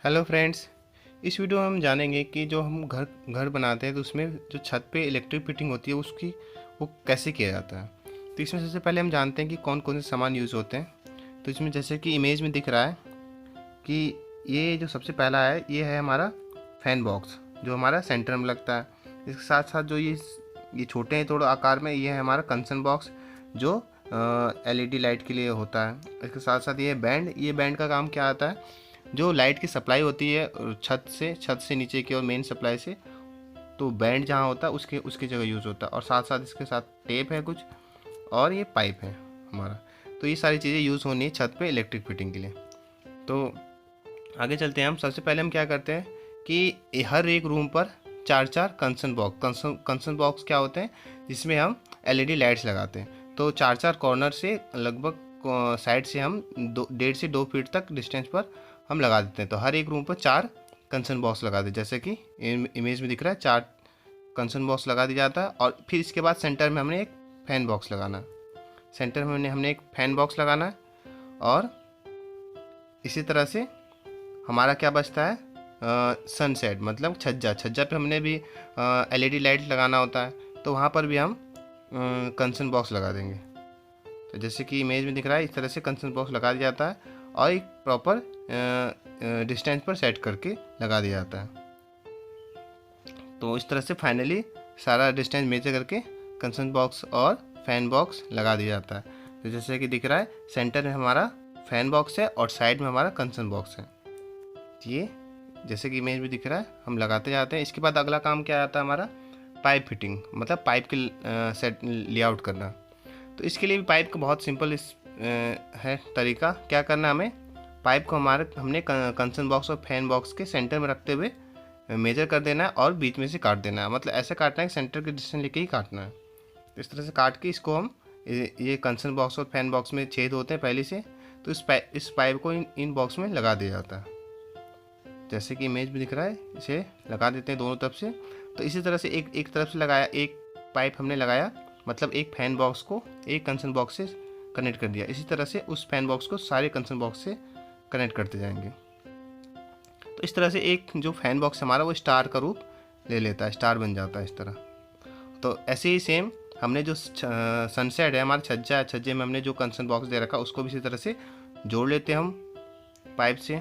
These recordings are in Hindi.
Hello friends. इस वीडियो में हम जानेंगे कि जो हम घर घर बनाते हैं तो उसमें जो छत पे इलेक्ट्रिक फिटिंग होती है उसकी वो कैसे किया जाता है। तो इसमें सबसे पहले हम जानते हैं कि कौन कौन से सामान यूज़ होते हैं। तो इसमें जैसे कि इमेज में दिख रहा है कि ये जो सबसे पहला है ये है हमारा फ़ैन बॉक्स जो हमारा सेंटर में लगता है। इसके साथ साथ जो ये छोटे हैं थोड़ा आकार में, ये है हमारा कंसन बॉक्स जो एलईडी लाइट के लिए होता है। इसके साथ साथ ये बैंड का काम क्या आता है, जो लाइट की सप्लाई होती है छत से नीचे की और मेन सप्लाई से, तो बैंड जहाँ होता है उसके उसकी जगह यूज़ होता है। और साथ साथ इसके साथ टेप है कुछ, और ये पाइप है हमारा। तो ये सारी चीज़ें यूज़ होनी है छत पे इलेक्ट्रिक फिटिंग के लिए। तो आगे चलते हैं। हम सबसे पहले हम क्या करते हैं कि हर एक रूम पर चार चार कंसन बॉक्स क्या होते हैं, जिसमें हम एलईडी लाइट्स लगाते हैं। तो चार चार कॉर्नर से लगभग साइड से हम 1.5 से 2 फीट तक डिस्टेंस पर हम लगा देते हैं। तो हर एक रूम पर चार कंसन बॉक्स लगा दें, जैसे कि इमेज में दिख रहा है। चार कंसन बॉक्स लगा दिया जाता है। और फिर इसके बाद सेंटर में हमने एक फ़ैन बॉक्स लगाना है। सेंटर में हमने एक फ़ैन बॉक्स लगाना है। और इसी तरह से हमारा क्या बचता है, सनसेट मतलब छज्जा पे हमने भी एलईडी लाइट लगाना होता है। तो वहाँ पर भी हम कंसन बॉक्स लगा देंगे। तो जैसे कि इमेज में दिख रहा है, इस तरह से कंसन बॉक्स लगा दिया जाता है और एक प्रॉपर डिस्टेंस पर सेट करके लगा दिया जाता है। तो इस तरह से फाइनली सारा डिस्टेंस मेजर करके कंसन बॉक्स और फैन बॉक्स लगा दिया जाता है। तो जैसे कि दिख रहा है, सेंटर में हमारा फैन बॉक्स है और साइड में हमारा कंसन बॉक्स है। ये जैसे कि इमेज में दिख रहा है, हम लगाते जाते हैं। इसके बाद अगला काम क्या आता है हमारा, पाइप फिटिंग, मतलब पाइप की सेट लेआउट करना। तो इसके लिए भी पाइप का बहुत सिंपल है तरीका। क्या करना, हमें पाइप को हमने कंसन बॉक्स और फैन बॉक्स के सेंटर में रखते हुए मेजर कर देना है और बीच में से काट देना है। मतलब ऐसे काटना है कि सेंटर के डिस्टेंस लेके ही काटना है। तो इस तरह से काट के इसको हम ये कंसन बॉक्स और फैन बॉक्स में छेद होते हैं पहले से, तो इस पाइप को इन बॉक्स में लगा दिया जाता है। जैसे कि इमेज में दिख रहा है, इसे लगा देते हैं दोनों तरफ से। तो इसी तरह से एक तरफ से लगाया, एक पाइप हमने लगाया, मतलब एक फैन बॉक्स को एक कंसन बॉक्स से कनेक्ट कर दिया। इसी तरह से उस फैन बॉक्स को सारे कंसन बॉक्स से कनेक्ट करते जाएंगे। तो इस तरह से एक जो फैन बॉक्स हमारा वो स्टार का रूप ले लेता है, स्टार बन जाता है इस तरह। तो ऐसे ही सेम हमने जो सनसेट है हमारा छज्जा है, छज्जे में हमने जो कंसन बॉक्स दे रखा उसको भी इसी तरह से जोड़ लेते हैं हम पाइप से।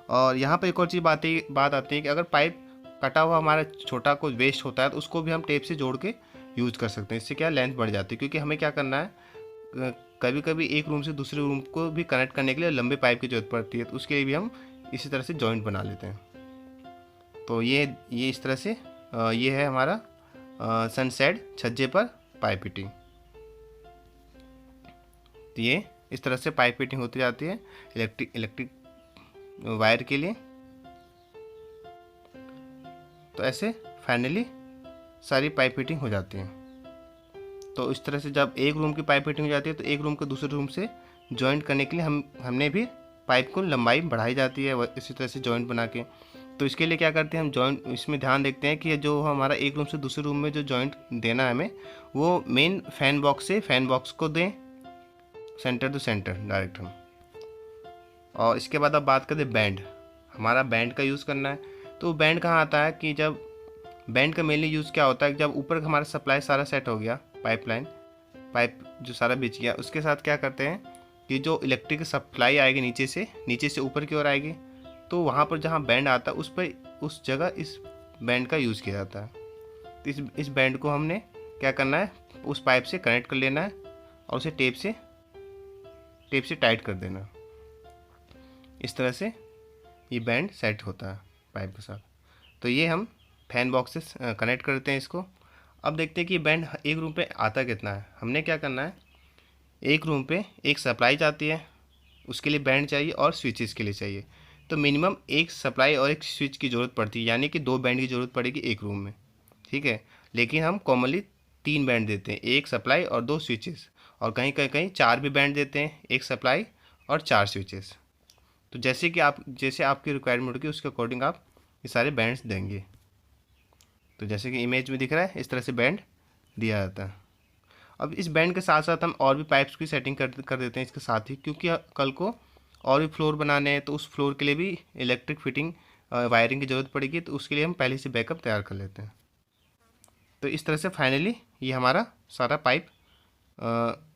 और यहाँ पर एक और चीज़ बात आती है कि अगर पाइप कटा हुआ हमारा छोटा कुछ वेस्ट होता है तो उसको भी हम टेप से जोड़ के यूज़ कर सकते हैं। इससे क्या लेंथ बढ़ जाती है, क्योंकि हमें क्या करना है, कभी कभी एक रूम से दूसरे रूम को भी कनेक्ट करने के लिए लंबे पाइप की ज़रूरत पड़ती है। तो उसके लिए भी हम इसी तरह से जॉइंट बना लेते हैं। तो ये इस तरह से ये है हमारा सनसेट छज्जे पर पाइप फिटिंग। तो ये इस तरह से पाइप फिटिंग होती जाती है इलेक्ट्रिक वायर के लिए। तो ऐसे फाइनली सारी पाइप फिटिंग हो जाती है। तो इस तरह से जब एक रूम की पाइप फिटिंग हो जाती है तो एक रूम को दूसरे रूम से जॉइंट करने के लिए हमने भी पाइप को लंबाई बढ़ाई जाती है इसी तरह से जॉइंट बना के। तो इसके लिए क्या करते हैं, हम जॉइंट इसमें ध्यान देखते हैं कि जो हमारा एक रूम से दूसरे रूम में जो जॉइंट देना है हमें, वो मेन फैन बॉक्स से फैन बॉक्स को दें सेंटर टू सेंटर डायरेक्ट हम। और इसके बाद अब बात करें बैंड, हमारा बैंड का यूज़ करना है। तो बैंड कहाँ आता है कि जब बैंड का मेनली यूज़ क्या होता है, जब ऊपर का हमारा सप्लाई सारा सेट हो गया, पाइप जो सारा बिछ गया, उसके साथ क्या करते हैं कि जो इलेक्ट्रिक सप्लाई आएगी नीचे से ऊपर की ओर आएगी, तो वहाँ पर जहाँ बैंड आता है उस जगह इस बैंड का यूज़ किया जाता है। तो इस बैंड को हमने क्या करना है, उस पाइप से कनेक्ट कर लेना है और उसे टेप से टाइट कर देना। इस तरह से ये बैंड सेट होता है पाइप के साथ। तो ये हम फैन बॉक्स से कनेक्ट करते हैं इसको। अब देखते हैं कि बैंड एक रूम पे आता कितना है। हमने क्या करना है, एक रूम पे एक सप्लाई जाती है, उसके लिए बैंड चाहिए और स्विचेस के लिए चाहिए। तो मिनिमम एक सप्लाई और एक स्विच की ज़रूरत पड़ती है, यानी कि 2 बैंड की ज़रूरत पड़ेगी एक रूम में, ठीक है। लेकिन हम कॉमनली 3 बैंड देते हैं, एक सप्लाई और 2 स्विचेस। और कहीं 4 भी बैंड देते हैं, एक सप्लाई और 4 स्विचेस। तो जैसे आपकी रिक्वायरमेंट होगी उसके अकॉर्डिंग आप ये सारे बैंड्स देंगे। तो जैसे कि इमेज में दिख रहा है, इस तरह से बैंड दिया जाता है। अब इस बैंड के साथ साथ हम और भी पाइप्स की सेटिंग कर देते हैं इसके साथ ही, क्योंकि कल को और भी फ्लोर बनाने हैं तो उस फ्लोर के लिए भी इलेक्ट्रिक फिटिंग वायरिंग की ज़रूरत पड़ेगी, तो उसके लिए हम पहले से बैकअप तैयार कर लेते हैं। तो इस तरह से फाइनली ये हमारा सारा पाइप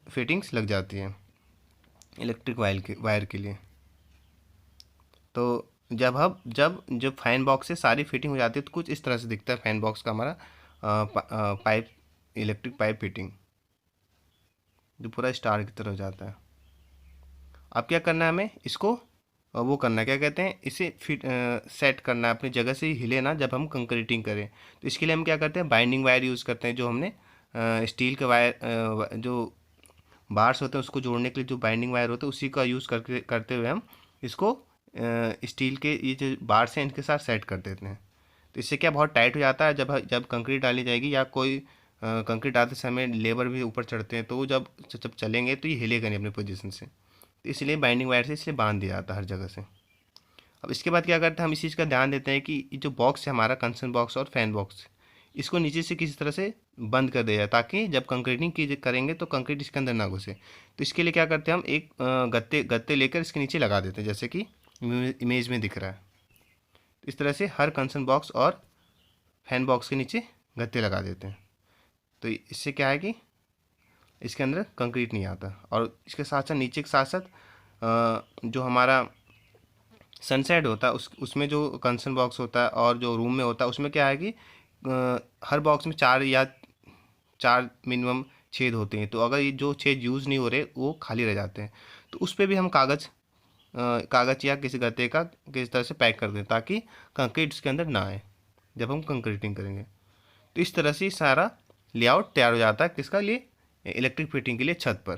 फिटिंग्स लग जाती है इलेक्ट्रिक वायर के लिए। तो जब फैन बॉक्स से सारी फिटिंग हो जाती है तो कुछ इस तरह से दिखता है फैन बॉक्स का हमारा पाइप, इलेक्ट्रिक पाइप फिटिंग, जो पूरा स्टार की तरह हो जाता है। अब क्या करना है हमें इसको वो करना है, क्या कहते हैं, इसे फिट सेट करना है, अपनी जगह से ही हिले ना जब हम कंक्रीटिंग करें। तो इसके लिए हम क्या करते हैं, बाइंडिंग वायर यूज़ करते हैं, जो हमने स्टील के वायर जो बार्स होते हैं उसको जोड़ने के लिए जो बाइंडिंग वायर होते हैं उसी का यूज़ करते हुए हम इसको स्टील के ये जो बार्स हैं इनके साथ सेट कर देते हैं। तो इससे क्या बहुत टाइट हो जाता है, जब जब कंक्रीट डाली जाएगी या कोई कंक्रीट डालते समय लेबर भी ऊपर चढ़ते हैं, तो वो जब जब चलेंगे तो ये हिलेगा नहीं अपने पोजीशन से। तो इसलिए बाइंडिंग वायर से इसे बांध दिया जाता है हर जगह से। अब इसके बाद क्या करते हैं, हम इस चीज़ का ध्यान देते हैं कि ये जो बॉक्स है हमारा कंसन बॉक्स और फैन बॉक्स, इसको नीचे से किसी तरह से बंद कर दिया जाए, ताकि जब कंक्रीटिंग की करेंगे तो कंक्रीट इसके अंदर ना घुसे। तो इसके लिए क्या करते हैं, हम एक गत्ते गत्ते लेकर इसके नीचे लगा देते हैं, जैसे कि इमेज में दिख रहा है। तो इस तरह से हर कंसन बॉक्स और फैन बॉक्स के नीचे गत्ते लगा देते हैं। तो इससे क्या है कि इसके अंदर कंक्रीट नहीं आता। और इसके साथ साथ नीचे के साथ साथ जो हमारा सनसेट होता है उसमें जो कंसन बॉक्स होता है और जो रूम में होता है उसमें क्या है कि हर बॉक्स में चार मिनिमम छेद होते हैं। तो अगर ये जो छेद यूज़ नहीं हो रहे वो खाली रह जाते हैं, तो उस पर भी हम कागज़ या किसी गत्ते का किसी तरह से पैक कर दें, ताकि कंक्रीट उसके अंदर ना आए जब हम कंक्रीटिंग करेंगे। तो इस तरह से सारा लेआउट तैयार हो जाता है किसका लिए, इलेक्ट्रिक फिटिंग के लिए छत पर।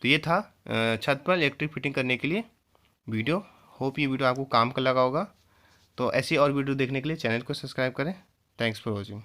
तो ये था छत पर इलेक्ट्रिक फिटिंग करने के लिए वीडियो। होप ये वीडियो आपको काम का लगा होगा। तो ऐसी और वीडियो देखने के लिए चैनल को सब्सक्राइब करें। Thanks for watching.